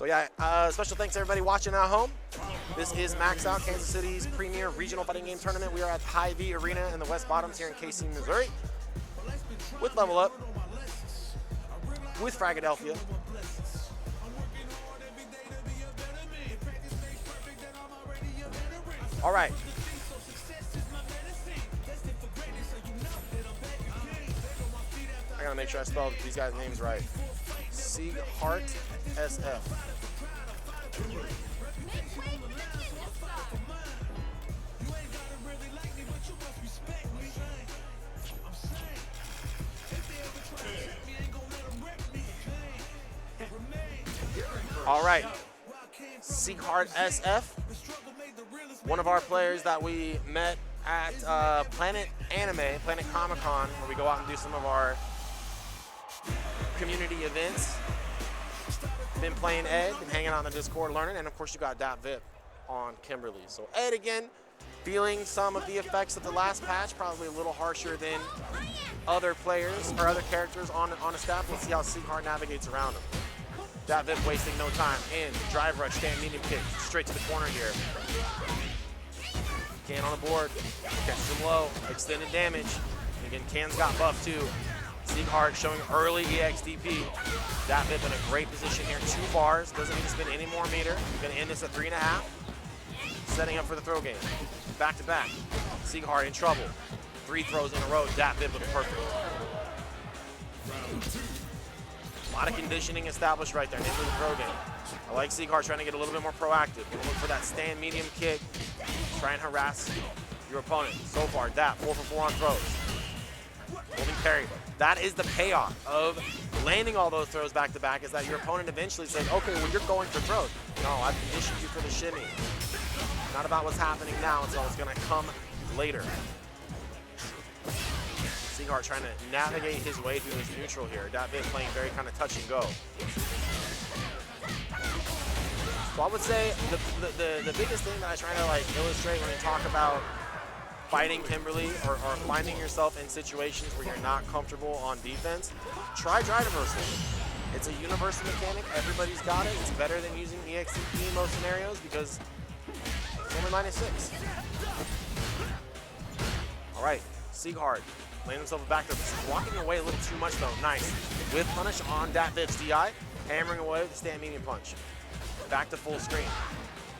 So yeah, special thanks to everybody watching at home. This is MAXOUT, Kansas City's premier regional fighting game tournament. We are at Hy-Vee Arena in the West Bottoms here in KC, Missouri. With Level Up, with Fragadelphia. All right. I gotta make sure I spelled these guys' names right. SIEGHARTSF. All right, SIEGHARTSF, one of our players that we met at Planet Comic-Con, where we go out and do some of our community events. Been playing Ed, been hanging out on the Discord learning, and of course you got DAPVIP on Kimberly. So Ed again, feeling some of the effects of the last patch, probably a little harsher than other players or other characters on a staff. Let's see how Sieghart navigates around them. DAPVIP wasting no time. In, drive rush, stand medium kick, straight to the corner here. Can on the board, catches him low, extended damage. And again, Can's got buff too. Sieghart showing early EXDP. DAPVIP in a great position here. 2 bars, doesn't need to spend any more meter. Gonna end this at 3.5. Setting up for the throw game. Back to back. Sieghart in trouble. 3 throws in a row. DAPVIP with a perfect. A lot of conditioning established right there into the throw game. I like Sieghart trying to get a little bit more proactive. Gonna look for that stand medium kick. Try and harass your opponent. So far, DAP 4 for 4 on throws. Holding parry. That is the payoff of landing all those throws back to back, is that your opponent eventually says, okay, well, you're going for throws. No, I've conditioned you for the shimmy. Not about what's happening now, it's all it's gonna come later. Sieghart trying to navigate his way through this neutral here. DAPVIP playing very kind of touch and go. So I would say the biggest thing that I try to like illustrate when I talk about fighting Kimberly or finding yourself in situations where you're not comfortable on defense, try drive reversal. It's a universal mechanic, everybody's got it. It's better than using EXDP in most scenarios because it's only -6. All right, Sieghart laying himself back there, walking away a little too much though, nice. With punish on DAPVIP's DI, hammering away with the stand medium punch. Back to full screen.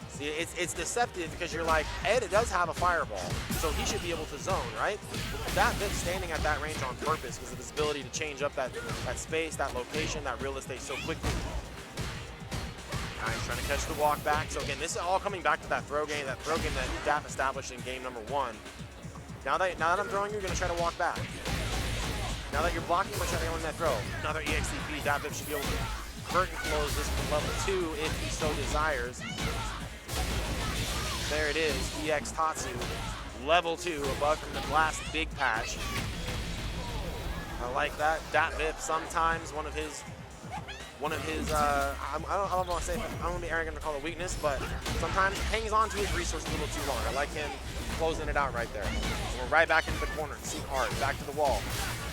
See, it's deceptive because you're like, Ed does have a fireball, so he should be able to zone, right? DAPVIP standing at that range on purpose because of his ability to change up that space, that location, that real estate so quickly. Nice, trying to catch the walk back. So again, this is all coming back to that throw game that DAP established in game number 1. Now that I'm throwing, you're gonna try to walk back. Now that you're blocking, we're trying to go in that throw. Another EXDP, DAPVIP should be able to curtain close this from level 2 if he so desires. There it is, EX Tatsu, level 2, above from the last big patch. I like that. DAPVIP sometimes one of his I don't want to say, I don't want to be arrogant to call it weakness, but sometimes hangs on to his resource a little too long. I like him closing it out right there. We're right back into the corner. Sieghart back to the wall.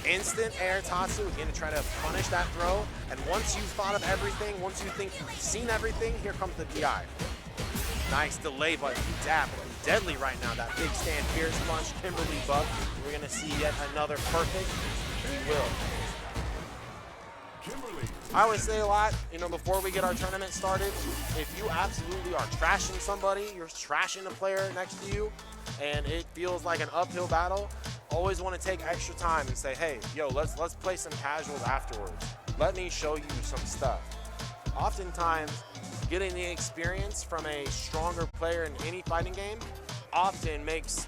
Instant air Tatsu again to try to punish that throw. And once you've thought of everything, once you think you've seen everything, here comes the DI. Nice delay, but DAP deadly right now. That big stand fierce punch, Kimberly buff. We're gonna see yet another perfect. We will. I always say a lot, you know, before we get our tournament started, if you absolutely are trashing somebody, you're trashing a player next to you, and it feels like an uphill battle, always want to take extra time and say, hey, yo, let's play some casuals afterwards. Let me show you some stuff. Oftentimes, getting the experience from a stronger player in any fighting game often makes